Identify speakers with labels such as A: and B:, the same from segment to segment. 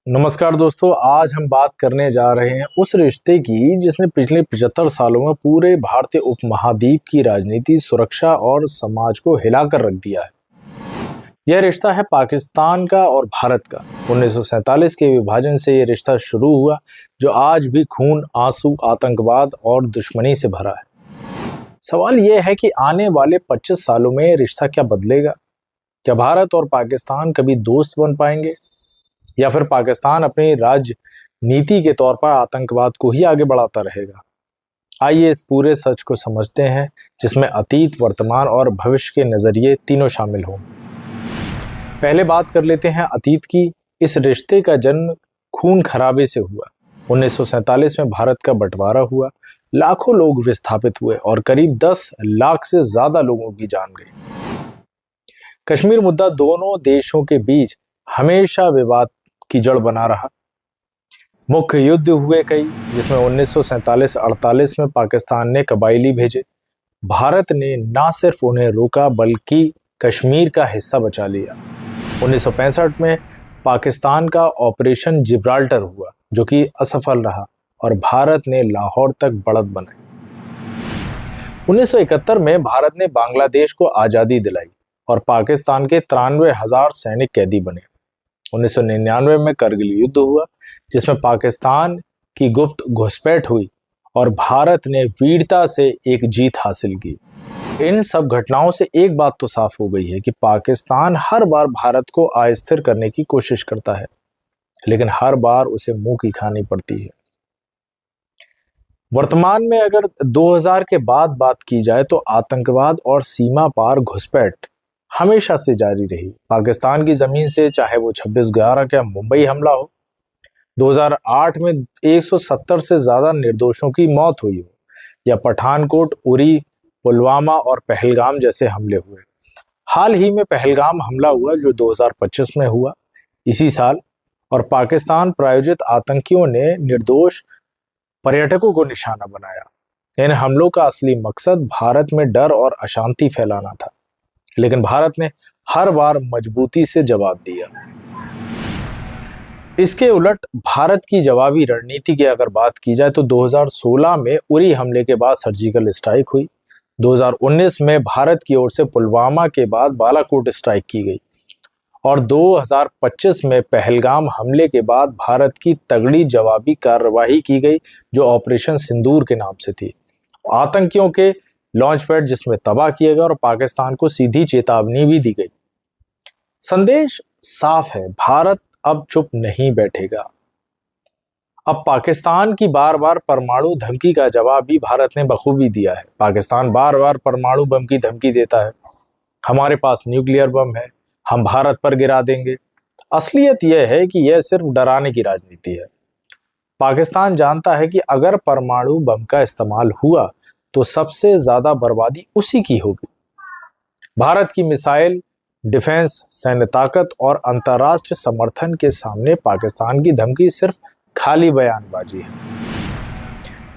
A: नमस्कार दोस्तों, आज हम बात करने जा रहे हैं उस रिश्ते की जिसने पिछले 75 सालों में पूरे भारतीय उपमहाद्वीप की राजनीति, सुरक्षा और समाज को हिलाकर रख दिया है। यह रिश्ता है पाकिस्तान का और भारत का। 1947 के विभाजन से यह रिश्ता शुरू हुआ, जो आज भी खून, आंसू, आतंकवाद और दुश्मनी से भरा है। सवाल यह है कि आने वाले 25 सालों में यह रिश्ता क्या बदलेगा? क्या भारत और पाकिस्तान कभी दोस्त बन पाएंगे, या फिर पाकिस्तान अपनी राजनीति के तौर पर आतंकवाद को ही आगे बढ़ाता रहेगा? आइए इस पूरे सच को समझते हैं, जिसमें अतीत, वर्तमान और भविष्य के नजरिए तीनों शामिल हों। पहले बात कर लेते हैं अतीत की। इस रिश्ते का जन्म खून खराबे से हुआ। 1947 में भारत का बंटवारा हुआ, लाखों लोग विस्थापित हुए और करीब 10 लाख से ज्यादा लोगों की जान गई। कश्मीर मुद्दा दोनों देशों के बीच हमेशा विवाद की जड़ बना रहा। मुख्य युद्ध हुए कई, जिसमें 1947-48 में पाकिस्तान ने कबायली भेजे। भारत ने न सिर्फ उन्हें रोका बल्कि कश्मीर का हिस्सा बचा लिया। 1965 में पाकिस्तान का ऑपरेशन जिब्राल्टर हुआ, जो कि असफल रहा और भारत ने लाहौर तक बढ़त बनाई। 1971 में भारत ने बांग्लादेश को आजादी दिलाई और पाकिस्तान के 93,000 सैनिक कैदी बने। 1999 में करगिल युद्ध हुआ, जिसमें पाकिस्तान की गुप्त घुसपैठ हुई और भारत ने वीरता से एक जीत हासिल की। इन सब घटनाओं से एक बात तो साफ हो गई है कि पाकिस्तान हर बार भारत को अस्थिर करने की कोशिश करता है, लेकिन हर बार उसे मुंह की खानी पड़ती है। वर्तमान में अगर 2000 के बाद बात की जाए तो आतंकवाद और सीमा पार घुसपैठ हमेशा से जारी रही। पाकिस्तान की जमीन से, चाहे वो 26/11 का मुंबई हमला हो, 2008 में 170 से ज्यादा निर्दोषों की मौत हुई हो, या पठानकोट, उरी, पुलवामा और पहलगाम जैसे हमले हुए। हाल ही में पहलगाम हमला हुआ, जो 2025 में हुआ इसी साल, और पाकिस्तान प्रायोजित आतंकियों ने निर्दोष पर्यटकों को निशाना बनाया। इन हमलों का असली मकसद भारत में डर और अशांति फैलाना था, लेकिन भारत ने हर बार मजबूती से जवाब दिया। इसके उलट भारत की जवाबी रणनीति की अगर बात की जाए तो 2016 में उरी हमले के बाद सर्जिकल स्ट्राइक हुई। 2019 में भारत की ओर से पुलवामा के बाद बालाकोट स्ट्राइक की गई, और 2025 में पहलगाम हमले के बाद भारत की तगड़ी जवाबी कार्रवाई की गई, जो ऑपरेशन सिंदूर के नाम से थी। आतंकियों के लॉन्च पैड जिसमें तबाह किया गया और पाकिस्तान को सीधी चेतावनी भी दी गई। संदेश साफ है, भारत अब चुप नहीं बैठेगा। अब पाकिस्तान की बार बार परमाणु धमकी का जवाब भी भारत ने बखूबी दिया है। पाकिस्तान बार बार परमाणु बम की धमकी देता है, हमारे पास न्यूक्लियर बम है, हम भारत पर गिरा देंगे। असलियत यह है कि यह सिर्फ डराने की राजनीति है। पाकिस्तान जानता है कि अगर परमाणु बम का इस्तेमाल हुआ तो सबसे ज्यादा बर्बादी उसी की होगी। भारत की मिसाइल, डिफेंस, सैन्य ताकत और अंतर्राष्ट्रीय समर्थन के सामने पाकिस्तान की धमकी सिर्फ खाली बयानबाजी है।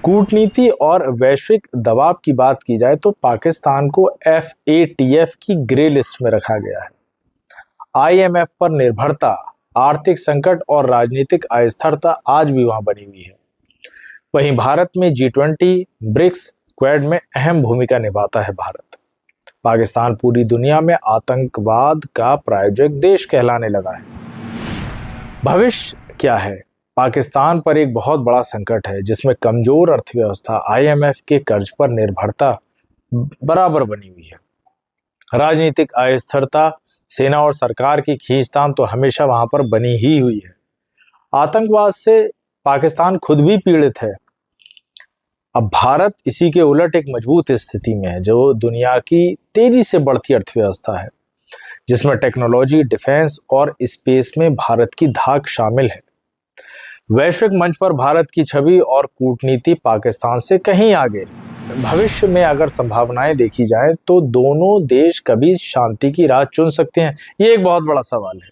A: कूटनीति और वैश्विक दबाव की बात की जाए तो पाकिस्तान को FATF की ग्रे लिस्ट में रखा गया है। IMF पर निर्भरता, आर्थिक संकट और राजनीतिक अस्थिरता आज भी वहां बनी हुई है। वहीं भारत में G20, ब्रिक्स, क्वेड में अहम भूमिका निभाता है भारत। पाकिस्तान पूरी दुनिया में आतंकवाद का प्रायोजक देश कहलाने लगा है। भविष्य क्या है? पाकिस्तान पर एक बहुत बड़ा संकट है, जिसमें कमजोर अर्थव्यवस्था, IMF के कर्ज पर निर्भरता बराबर बनी हुई है। राजनीतिक अस्थिरता, सेना और सरकार की खींचतान तो हमेशा वहां पर बनी ही हुई है। आतंकवाद से पाकिस्तान खुद भी पीड़ित है। अब भारत इसी के उलट एक मजबूत स्थिति में है, जो दुनिया की तेजी से बढ़ती अर्थव्यवस्था है, जिसमें टेक्नोलॉजी, डिफेंस और स्पेस में भारत की धाक शामिल है। वैश्विक मंच पर भारत की छवि और कूटनीति पाकिस्तान से कहीं आगे है। भविष्य में अगर संभावनाएं देखी जाए तो दोनों देश कभी शांति की राह चुन सकते हैं, ये एक बहुत बड़ा सवाल है।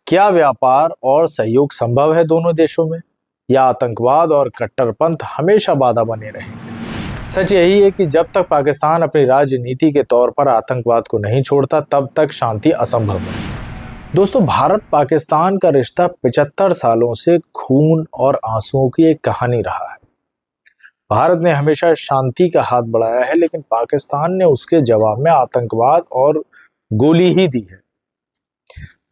A: क्या व्यापार और सहयोग संभव है दोनों देशों में, या आतंकवाद और कट्टरपंथ हमेशा बाधा बने रहेंगे? सच यही है कि जब तक पाकिस्तान अपनी राजनीति के तौर पर आतंकवाद को नहीं छोड़ता, तब तक शांति असंभव है। दोस्तों, भारत पाकिस्तान का रिश्ता 75 सालों से खून और आंसुओं की एक कहानी रहा है। भारत ने हमेशा शांति का हाथ बढ़ाया है, लेकिन पाकिस्तान ने उसके जवाब में आतंकवाद और गोली ही दी है।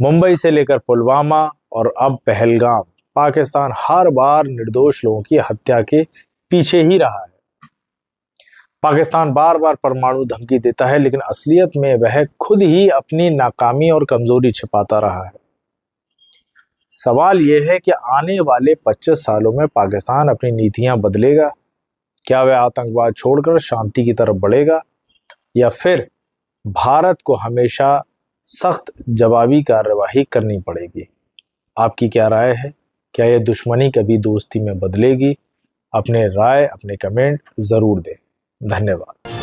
A: मुंबई से लेकर पुलवामा और अब पहलगाम, पाकिस्तान हर बार निर्दोष लोगों की हत्या के पीछे ही रहा है। पाकिस्तान बार बार परमाणु धमकी देता है, लेकिन असलियत में वह खुद ही अपनी नाकामी और कमजोरी छिपाता रहा है। सवाल यह है कि आने वाले 25 सालों में पाकिस्तान अपनी नीतियां बदलेगा? क्या वह आतंकवाद छोड़कर शांति की तरफ बढ़ेगा, या फिर भारत को हमेशा सख्त जवाबी कार्यवाही करनी पड़ेगी? आपकी क्या राय है? क्या यह दुश्मनी कभी दोस्ती में बदलेगी? अपने राय, अपने कमेंट जरूर दें। धन्यवाद।